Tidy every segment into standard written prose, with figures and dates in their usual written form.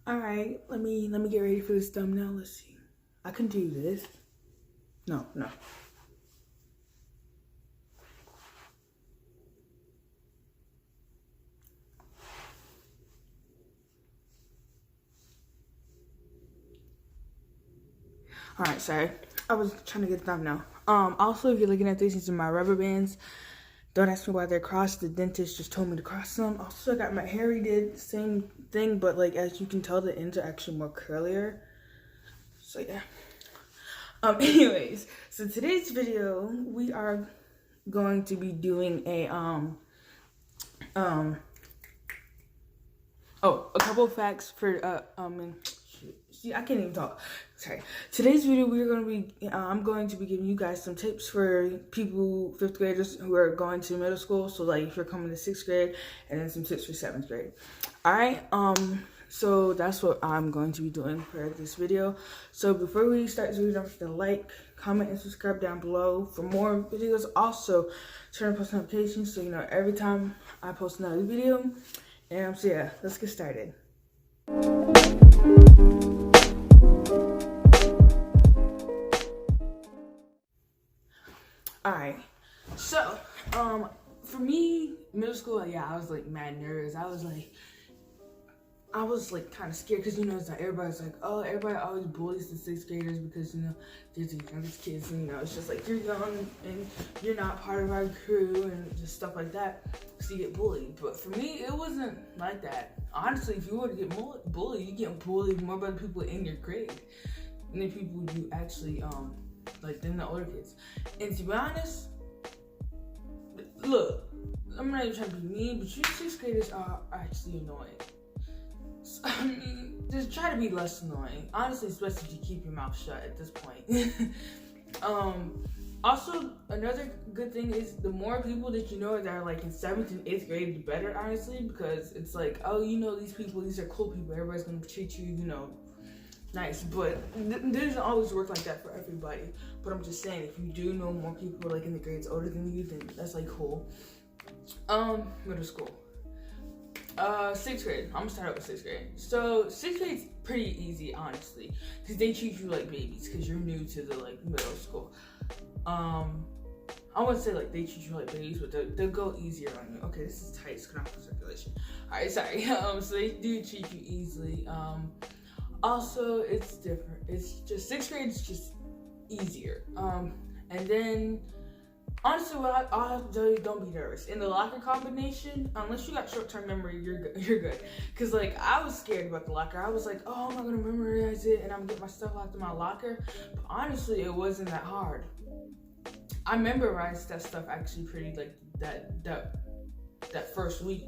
All right, let me get ready for this thumbnail. Let's see. I can do this. No. All right, sorry. I was trying to get the thumbnail. Also, if you're looking at these are my rubber bands. Don't ask me why they're crossed. The dentist just told me to cross them. Also, I got my hair redid, the same thing, but like as you can tell, the ends are actually more curlier. So yeah. Anyways, so today's video we are going to be doing a a couple of facts for see, I can't even talk. Sorry. Today's video I'm going to be giving you guys some tips for people, 5th graders who are going to middle school. So like if you're coming to 6th grade, and then some tips for 7th grade. All right. So that's what I'm going to be doing for this video. So before we start this video, don't forget to like, comment, and subscribe down below for more videos. Also, turn on post notifications so you know every time I post another video. And so yeah, let's get started. Alright, so, for me, middle school, yeah, I was, like, mad nervous. I was, kind of scared, because, you know, it's like, everybody's like, oh, everybody always bullies the 6th graders because, you know, they're the youngest kids, and, you know, it's just, like, you're young, and you're not part of our crew, and just stuff like that, so you get bullied. But for me, it wasn't like that. Honestly, if you were to get bullied, you get bullied more by the people in your grade than the people you actually, than the older kids. And to be honest, look, I'm not even trying to be mean, but you 6th graders are actually annoying. So, I mean, just try to be less annoying. Honestly, especially if you keep your mouth shut at this point. Also, another good thing is the more people that you know that are like in 7th and 8th grade, the better, honestly, because it's like, oh, you know these people, these are cool people, everybody's gonna treat you, you know, nice. But it doesn't always work like that for everybody. But I'm just saying, if you do know more people like in the grades older than you, then that's like cool. Middle school. 6th grade. I'm gonna start out with 6th grade. So 6th grade's pretty easy, honestly, because they treat you like babies because you're new to the like middle school. I wouldn't say like they treat you like babies, but they'll go easier on you. Okay, this is tight. It's going for circulation. All right, sorry. So they do treat you easily. Also, it's different. It's just 6th grade is just easier. And then honestly, what I'll have to tell you, don't be nervous. In the locker combination, unless you got short-term memory, you're good. Cause like I was scared about the locker. I was like, oh, I'm not gonna memorize it, and I'm gonna get my stuff locked in my locker. But honestly, it wasn't that hard. I memorized that stuff actually pretty like that first week.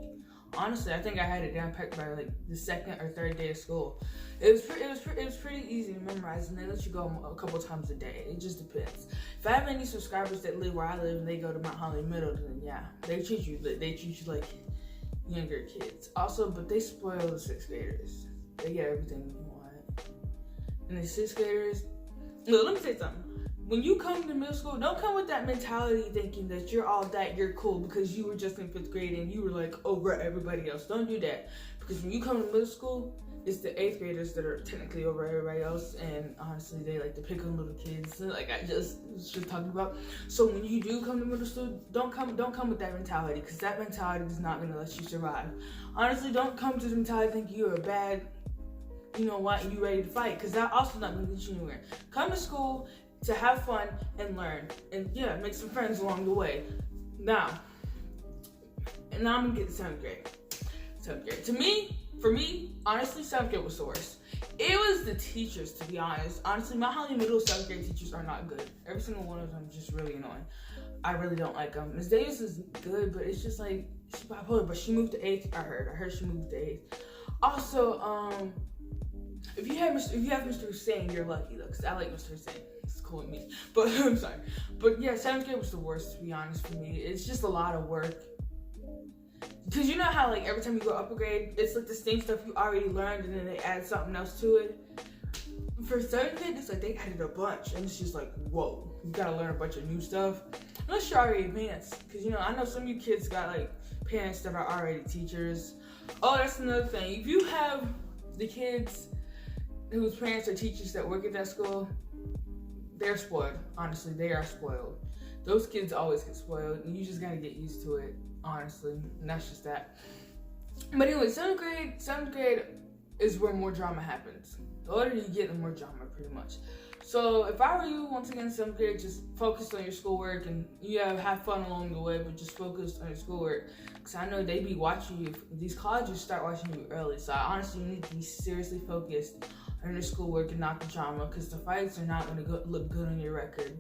Honestly, I think I had it down packed by like the 2nd or 3rd day of school. It was pretty easy to memorize, and they let you go a couple times a day. It just depends. If I have any subscribers that live where I live and they go to Mount Holly Middle, then yeah, they treat you like younger kids. Also, but they spoil the 6th graders. They get everything you want. And the 6th graders, look, let me say something. When you come to middle school, don't come with that mentality thinking that you're all that, you're cool because you were just in 5th grade and you were like over everybody else. Don't do that. Because when you come to middle school, it's the 8th graders that are technically over everybody else, and honestly, they like to pick on little kids, like I just was just talking about. So when you do come to middle school, don't come with that mentality, because that mentality is not gonna let you survive. Honestly, don't come to the mentality thinking you're a bad, you know what, and you ready to fight, because that also not gonna get you anywhere. Come to school to have fun and learn, and yeah, make some friends along the way. Now I'm gonna get to 7th grade. 7th grade. For me, honestly, 7th grade was the worst. It was the teachers, to be honest. Honestly, my Holly Middle 7th grade teachers are not good. Every single one of them is just really annoying. I really don't like them. Ms. Davis is good, but it's just like, she's bipolar, but she moved to 8th. I heard she moved to 8th. Also, if you have Mr. Hussein, you're lucky though, because I like Mr. Hussein. It's cool with me. But I'm sorry. But yeah, 7th grade was the worst, to be honest, for me. It's just a lot of work. Because you know how like every time you go up a grade, it's like the same stuff you already learned and then they add something else to it. For 7th grade, it's like they added a bunch and it's just like, whoa, you gotta learn a bunch of new stuff. Unless you're already advanced. Because you know, I know some of you kids got like parents that are already teachers. Oh, that's another thing. If you have the kids whose parents are teachers that work at that school, they're spoiled. Honestly, they are spoiled. Those kids always get spoiled, and you just gotta get used to it, honestly. And that's just that. But anyway, seventh grade is where more drama happens. The older you get, the more drama, pretty much. So if I were you, once again, seventh grade, just focus on your schoolwork, and have fun along the way, but just focus on your schoolwork. Because I know they be watching you. These colleges start watching you early. So honestly, you need to be seriously focused on your schoolwork and not the drama, because the fights are not going to look good on your record.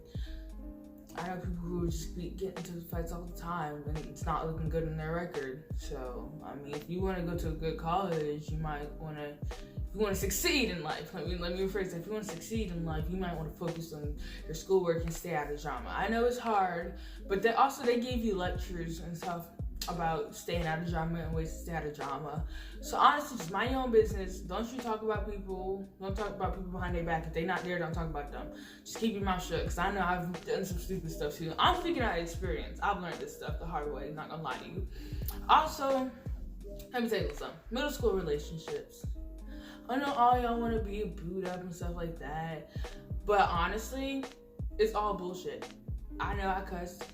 I know people who just get into fights all the time, and it's not looking good on their record. So, I mean, if you want to go to a good college, you might want to, if you want to succeed in life, let me rephrase that. If you want to succeed in life, you might want to focus on your schoolwork and stay out of drama. I know it's hard, but they gave you lectures and stuff about staying out of drama and ways to stay out of drama. So honestly, just mind your own business. Don't you talk about people. Don't talk about people behind their back. If they're not there, don't talk about them. Just keep your mouth shut, because I know I've done some stupid stuff too. I'm speaking out of experience. I've learned this stuff the hard way, not gonna lie to you. Also, let me tell you something. Middle school relationships. I know all y'all want to be booed up and stuff like that, but honestly, it's all bullshit. I know I cussed,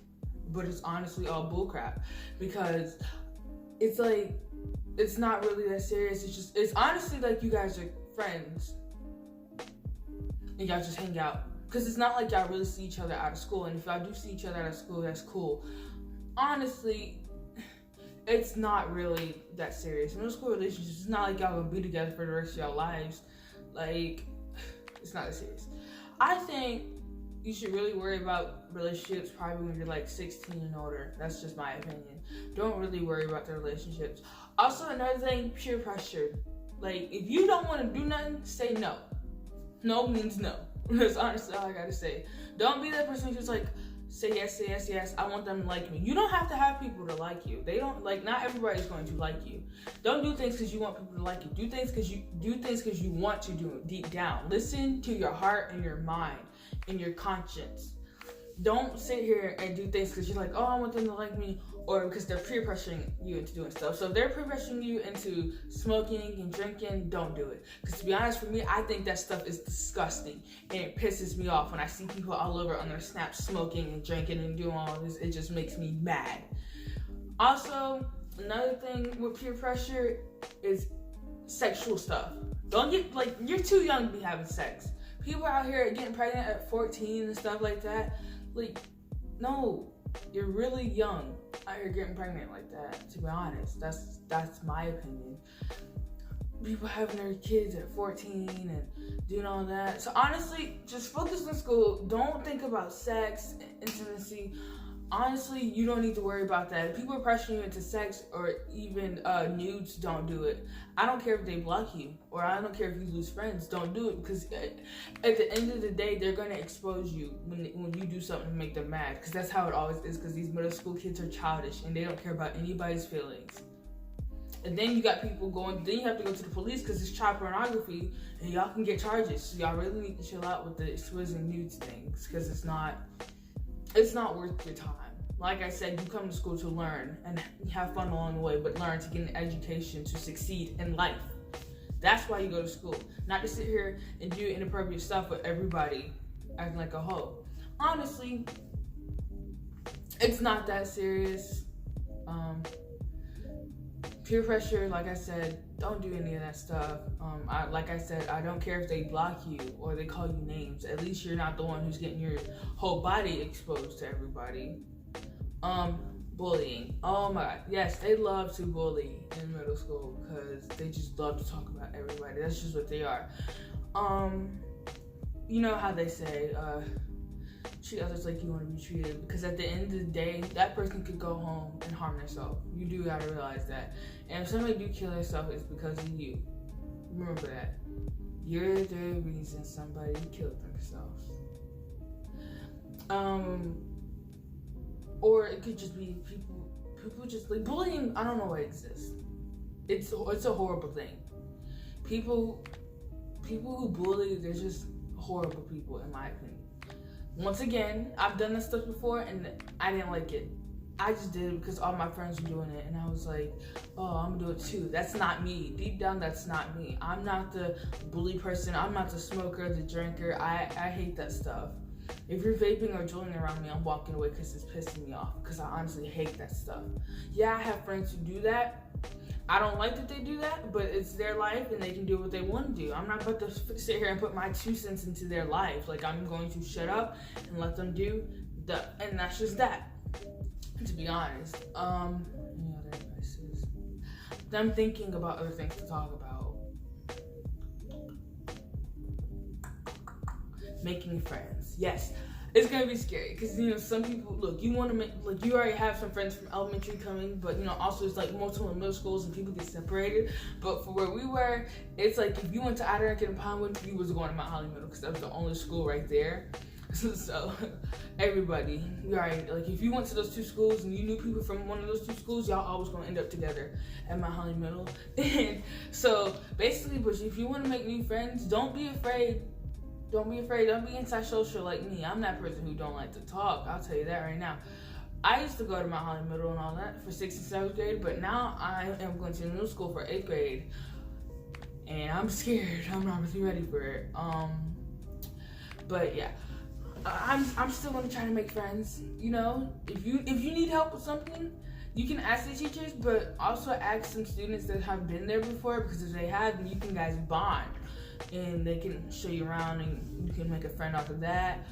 but it's honestly all bullcrap, because it's like, it's not really that serious. It's honestly like you guys are friends and y'all just hang out, because it's not like y'all really see each other out of school. And if y'all do see each other out of school, that's cool. Honestly, it's not really that serious. Middle school relationships, it's not like y'all gonna be together for the rest of y'all lives. Like, it's not that serious. I think you should really worry about relationships probably when you're like 16 and older. That's just my opinion. Don't really worry about the relationships. Also, another thing, peer pressure. Like, if you don't want to do nothing, say no. No means no. That's honestly all I gotta say. Don't be that person who's like, say yes. I want them to like me. You don't have to have people to like you. They don't, like, not everybody's going to like you. Don't do things because you want people to like you. Do things because you want to do it deep down. Listen to your heart and your mind and your conscience. Don't sit here and do things because you're like, oh, I want them to like me, or because they're peer pressuring you into doing stuff. So if they're peer pressuring you into smoking and drinking, don't do it. Because to be honest, for me, I think that stuff is disgusting, and it pisses me off when I see people all over on their snaps smoking and drinking and doing all this. It just makes me mad. Also, another thing with peer pressure is sexual stuff. Don't get, like, you're too young to be having sex. People out here getting pregnant at 14 and stuff like that. Like, no, you're really young out here getting pregnant like that, to be honest. That's my opinion. People having their kids at 14 and doing all that. So honestly, just focus on school. Don't think about sex, intimacy. Honestly, you don't need to worry about that. If people are pressuring you into sex or even nudes, don't do it. I don't care if they block you, or I don't care if you lose friends. Don't do it, because at the end of the day, they're going to expose you when you do something to make them mad, because that's how it always is, because these middle school kids are childish and they don't care about anybody's feelings. And then you got people then you have to go to the police because it's child pornography, and y'all can get charges. So y'all really need to chill out with the exposing nudes things, because it's not worth your time. Like I said, you come to school to learn and have fun along the way, but learn to get an education to succeed in life. That's why you go to school. Not to sit here and do inappropriate stuff with everybody acting like a hoe. Honestly, it's not that serious. Peer pressure, like I said, don't do any of that stuff. Like I said, I don't care if they block you or they call you names. At least you're not the one who's getting your whole body exposed to everybody. Bullying. Oh my God. Yes, they love to bully in middle school because they just love to talk about everybody. That's just what they are. You know how they say, treat others like you want to be treated, because at the end of the day, that person could go home and harm themselves. You do gotta realize that. And if somebody do kill themselves, it's because of you. Remember that. You're the reason somebody killed themselves. Or it could just be people just, like, bullying. I don't know why it exists. It's a horrible thing. People who bully, they're just horrible people, in my opinion. Once again, I've done this stuff before and I didn't like it. I just did it because all my friends were doing it, and I was like, oh, I'm gonna do it too. That's not me. Deep down, that's not me. I'm not the bully person. I'm not the smoker, the drinker. I hate that stuff. If you're vaping or joining around me, I'm walking away because it's pissing me off, because I honestly hate that stuff. Yeah, I have friends who do that. I don't like that they do that, but it's their life and they can do what they want to do. I'm not about to sit here and put my 2 cents into their life. Like, I'm going to shut up and let them do and that's just that. To be honest, any other advices? I'm thinking about other things to talk about. Making friends. Yes, it's gonna be scary because, you know, some people, look, you want to make, like, you already have some friends from elementary coming, but, you know, also it's like multiple middle schools and people get separated. But for where we were, it's like if you went to Adair and Pinewood, you was going to Mount Holly Middle because that was the only school right there. So everybody, you already, like, if you went to those 2 schools and you knew people from one of those 2 schools, y'all always gonna end up together at Mount Holly Middle. And so basically, but if you want to make new friends, don't be afraid. Don't be afraid. Don't be antisocial like me. I'm that person who don't like to talk. I'll tell you that right now. I used to go to Mount Holly Middle and all that for 6th and 7th grade, but now I am going to middle school for 8th grade, and I'm scared. I'm not really ready for it. But yeah. I'm still gonna try to make friends. You know, if you need help with something, you can ask the teachers, but also ask some students that have been there before, because if they have, then you can guys bond, and they can show you around, and you can make a friend off of that.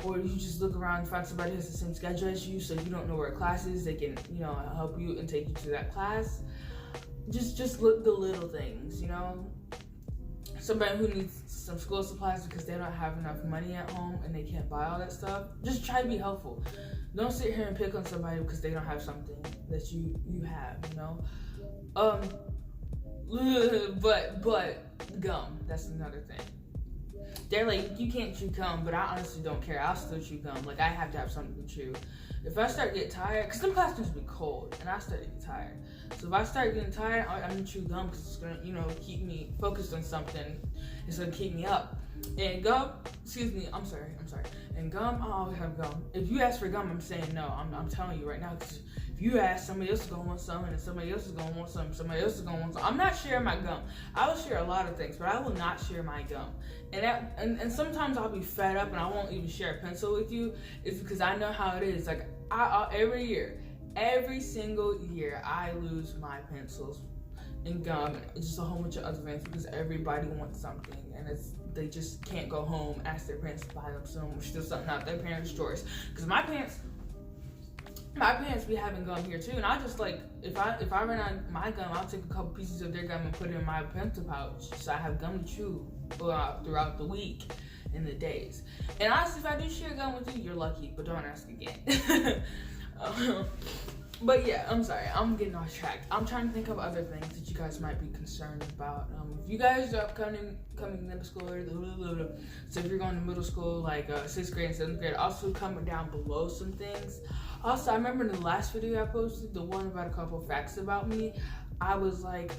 Or you just look around and find somebody who has the same schedule as you, so if you don't know where a class is, they can, you know, help you and take you to that class. Just look the little things, you know. Somebody who needs some school supplies because they don't have enough money at home and they can't buy all that stuff. Just try to be helpful. Don't sit here and pick on somebody because they don't have something that you have, you know. But gum, that's another thing. They're like, you can't chew gum, but I honestly don't care. I'll still chew gum. Like, I have to have something to chew. If I start getting tired, because some classrooms be cold, and I start to get tired. So if I start getting tired, I'm gonna chew gum because it's gonna, you know, keep me focused on something. It's gonna keep me up. And gum, I'm sorry. And gum, I always have gum. If you ask for gum, I'm saying no. I'm telling you right now, because if you ask, somebody else is gonna want some, and somebody else is gonna want some, somebody else is gonna want some. I'm not sharing my gum. I will share a lot of things, but I will not share my gum. And sometimes I'll be fed up and I won't even share a pencil with you. It's because I know how it is. Like, every single year, I lose my pencils and gum and just a whole bunch of other things because everybody wants something, and they just can't go home, ask their parents to buy them some, or steal something out their parents' drawers. Because my parents be having gum here too, and I just, like, if I run out of my gum, I'll take a couple pieces of their gum and put it in my pencil pouch, so I have gum to chew throughout the week and the days. And honestly, if I do share gum with you, you're lucky, but don't ask again. But yeah, I'm sorry, I'm getting off track. I'm trying to think of other things that you guys might be concerned about. If you guys are coming middle school, so if you're going to middle school, like 6th grade and 7th grade, also comment down below some things. Also, I remember in the last video I posted, the one about a couple facts about me, I was like,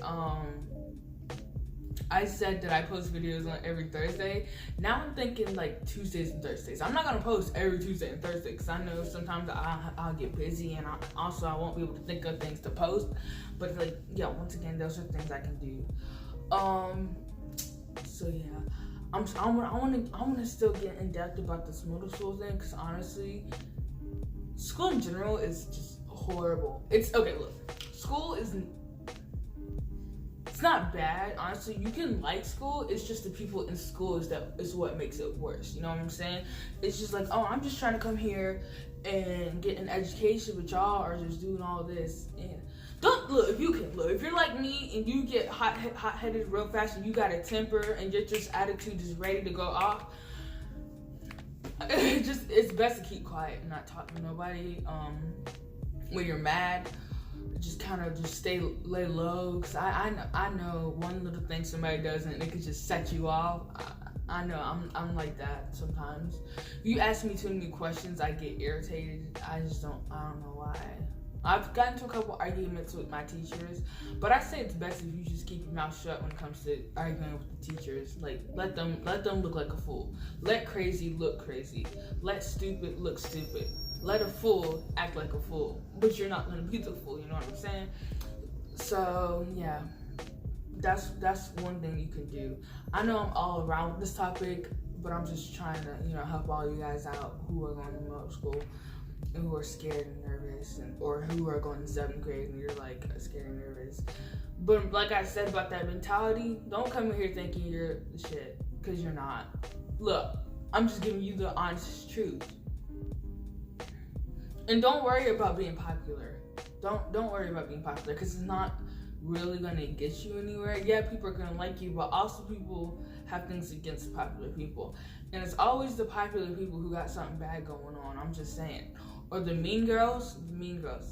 I said that I post videos on every Thursday. Now I'm thinking like Tuesdays and Thursdays. I'm not gonna post every Tuesday and Thursday because I know sometimes I'll get busy, and I won't be able to think of things to post. But, like, yeah, once again, those are things I can do. So yeah, I want to still get in depth about this middle school thing, because honestly, school in general is just horrible. It's okay. Look, school is. It's not bad, honestly. You can like school. It's just the people in school is what makes it worse. You know what I'm saying? It's just like, oh, I'm just trying to come here and get an education, but y'all are just doing all this. And don't look if you're like me and you get hot-headed real fast and you got a temper and your just attitude is ready to go off. It's best to keep quiet and not talk to nobody. When you're mad, just kind of just lay low, because I know one little thing somebody does and it could just set you off. I know I'm like that sometimes. If you ask me too many questions, I get irritated. I don't know why. I've gotten into a couple arguments with my teachers, but I say it's best if you just keep your mouth shut when it comes to arguing with the teachers. Like, let them look like a fool. Let crazy look crazy. Let stupid look stupid. let a fool act like a fool, but you're not gonna be the fool, you know what I'm saying? So yeah, that's one thing you can do. I know I'm all around with this topic, but I'm just trying to, you know, help all you guys out who are going to middle school and who are scared and nervous, or who are going to 7th grade and you're like scared and nervous. But like I said about that mentality, don't come in here thinking you're the shit, because you're not. Look, I'm just giving you the honest truth. And don't worry about being popular. Don't worry about being popular, because it's not really gonna get you anywhere. Yeah, people are gonna like you, but also people have things against popular people. And it's always the popular people who got something bad going on, I'm just saying. Or the mean girls.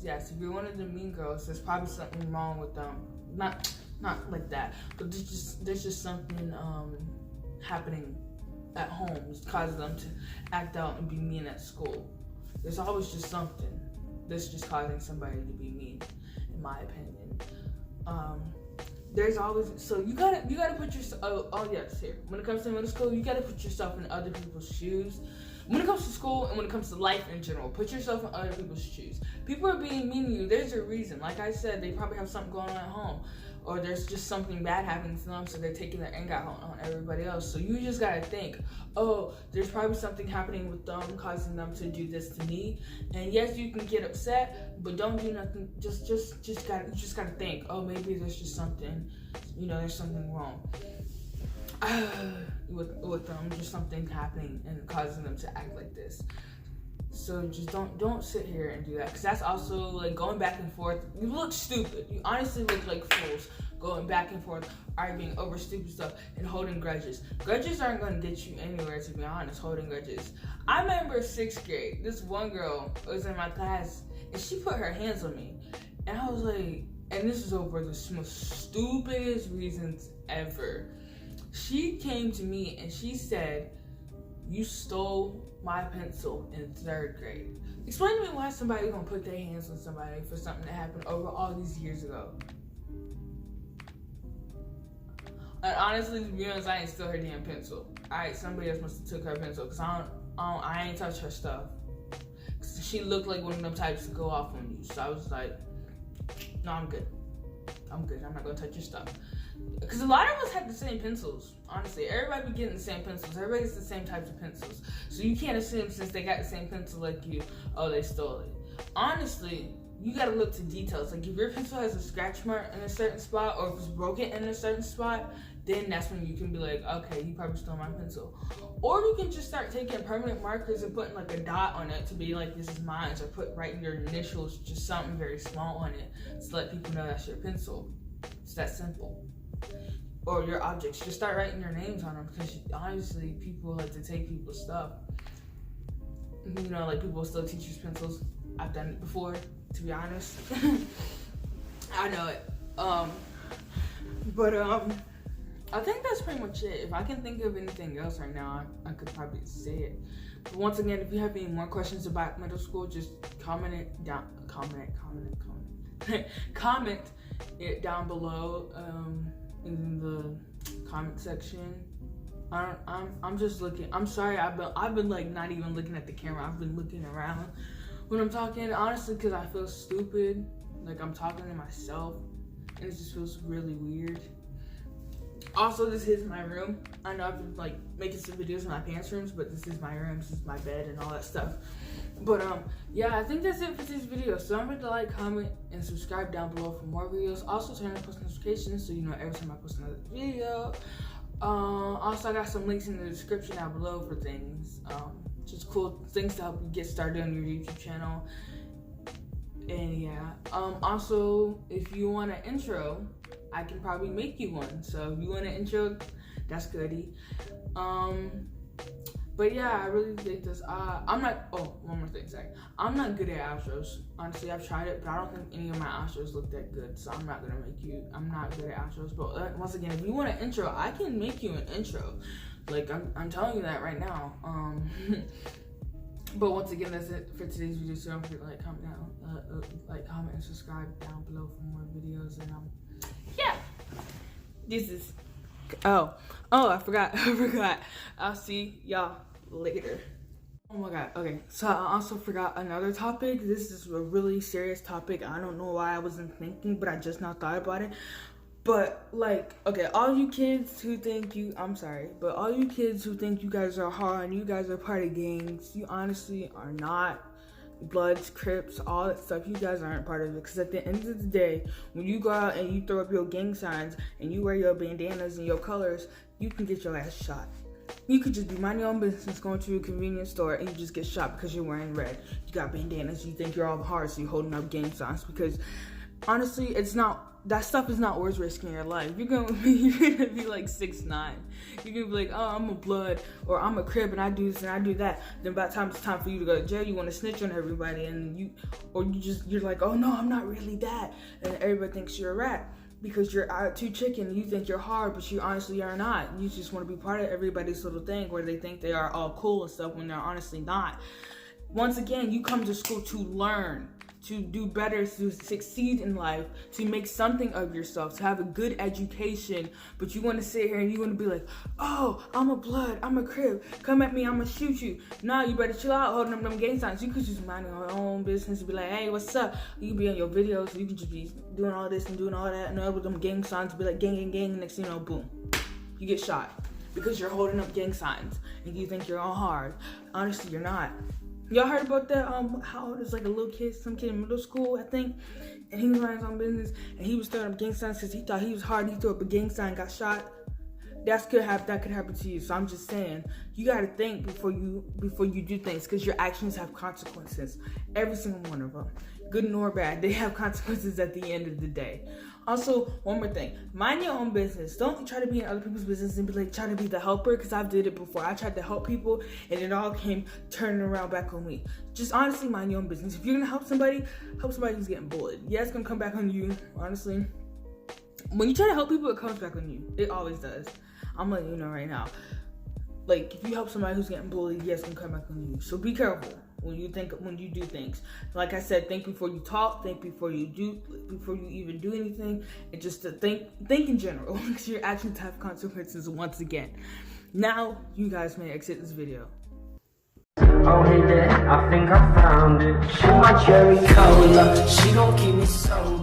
Yes, if you're one of the mean girls, there's probably something wrong with them. Not like that, but there's just something happening at home. It's causing them to act out and be mean at school. There's always just something that's just causing somebody to be mean, in my opinion. There's always, so you gotta put yourself. Oh yes, here. When it comes to middle school, you gotta put yourself in other people's shoes. When it comes to school and when it comes to life in general, put yourself in other people's shoes. People are being mean to you. There's a reason. Like I said, they probably have something going on at home, or there's just something bad happening to them, so they're taking their anger out on everybody else. So you just gotta think, oh, there's probably something happening with them, causing them to do this to me. And yes, you can get upset, but don't do nothing. Just gotta think, oh, maybe there's just something, you know, there's something wrong with them, just something happening and causing them to act like this. So just don't sit here and do that, because that's also like going back and forth. You look stupid. You honestly look like fools going back and forth, arguing over stupid stuff and holding grudges. Grudges aren't going to get you anywhere, to be honest. Holding grudges. I remember 6th grade. This one girl was in my class and she put her hands on me, and I was like, and this is over the most stupidest reasons ever. She came to me and she said, "You stole my pencil in 3rd grade." Explain to me why somebody's gonna put their hands on somebody for something that happened over all these years ago. And honestly, to be honest, I ain't steal her damn pencil. Alright, somebody else must have took her pencil, because I ain't touched her stuff. She looked like one of them types to go off on you. So I was like, no, I'm good. I'm not gonna touch your stuff. Because a lot of us had the same pencils, honestly. Everybody be getting the same pencils. Everybody gets the same types of pencils. So you can't assume, since they got the same pencil like you, oh, they stole it. Honestly, you gotta look to details. Like, if your pencil has a scratch mark in a certain spot, or if it's broken in a certain spot, then that's when you can be like, okay, you probably stole my pencil. Or you can just start taking permanent markers and putting like a dot on it to be like, this is mine. Or put writing your initials, just something very small on it, to let people know that's your pencil. It's that simple. Or your objects, just start writing your names on them, because honestly, people like to take people's stuff. You know, like people steal teachers' pencils. I've done it before, to be honest. I know it. But I think that's pretty much it. If I can think of anything else right now, I could probably say it. But once again, if you have any more questions about middle school, just comment it down. Comment it down below in the comment section. I'm just looking. I'm sorry. I've been like not even looking at the camera. I've been looking around when I'm talking. Honestly, because I feel stupid. Like I'm talking to myself, and it just feels really weird. Also, this is my room. I know I've been like making some videos in my parents' rooms, but this is my room. This is my bed and all that stuff. But yeah, I think that's it for this video. So remember to like, comment, and subscribe down below for more videos. Also turn on post notifications so you know every time I post another video. Also I got some links in the description down below for things. Just cool things to help you get started on your YouTube channel. And yeah, also if you want an intro, I can probably make you one. So if you want an intro, that's goody. But yeah, I really think this. I'm not. Oh, one more thing. Sorry, I'm not good at outros. Honestly, I've tried it, but I don't think any of my outros look that good. So I'm not gonna make you. I'm not good at outros. But once again, if you want an intro, I can make you an intro. Like I'm telling you that right now. But once again, that's it for today's video. So don't forget to like, comment, and subscribe down below for more videos. And yeah, this is. Oh, I forgot. I'll see y'all later. Oh my god, okay. So I also forgot another topic. This is a really serious topic. I don't know why I wasn't thinking, but I just now thought about it. But like, okay, all you kids who think I'm sorry, but all you kids who think you guys are hard and you guys are part of gangs, you honestly are not. Bloods, Crips, all that stuff, you guys aren't part of it. Because at the end of the day, when you go out and you throw up your gang signs and you wear your bandanas and your colors, you can get your ass shot. You could just be minding your own business, going to a convenience store, and you just get shot because you're wearing red. You got bandanas, you think you're all hard, so you're holding up gang signs. Because honestly, that stuff is not worth risking your life. You're gonna be like 6'9". You're gonna be like, oh, I'm a blood, or I'm a Crib, and I do this and I do that. Then by the time it's time for you to go to jail, you want to snitch on everybody, and you're like, oh no, I'm not really that, and everybody thinks you're a rat because you're out too chicken. You think you're hard, but you honestly are not. You just want to be part of everybody's little thing where they think they are all cool and stuff when they're honestly not. Once again, you come to school to learn, to do better, to succeed in life, to make something of yourself, to have a good education, but you want to sit here and you want to be like, oh, I'm a blood, I'm a Crib, come at me, I'm gonna shoot you. Nah, you better chill out holding them gang signs. You could just mind your own business and be like, hey, what's up? You can be on your videos, you can just be doing all this and doing all that, and with them gang signs, be like, gang, gang, gang, next thing you know, boom, you get shot because you're holding up gang signs and you think you're all hard. Honestly, you're not. Y'all heard about that, how there's like a little kid, some kid in middle school, I think, and he was running his own business, and he was throwing up gang signs because he thought he was hard, he threw up a gang sign, got shot. That could happen to you. So I'm just saying, you gotta think before you do things, because your actions have consequences. Every single one of them, good or bad, they have consequences at the end of the day. Also, one more thing, mind your own business. Don't try to be in other people's business and be like, try to be the helper, because I've did it before. I tried to help people and it all came turning around back on me. Just honestly mind your own business. If you're gonna help somebody who's getting bullied. Yeah, it's gonna come back on you, honestly. When you try to help people, it comes back on you. It always does. I'm letting you know right now. Like, if you help somebody who's getting bullied, yes, it's gonna come back on you. So be careful when you do things. Like I said, think before you talk, think before you even do anything, and just to think in general, because your actions have consequences once again. Now, you guys may exit this video. Oh hey there, I think I found it. She my cherry cola, she gon' keep me sober.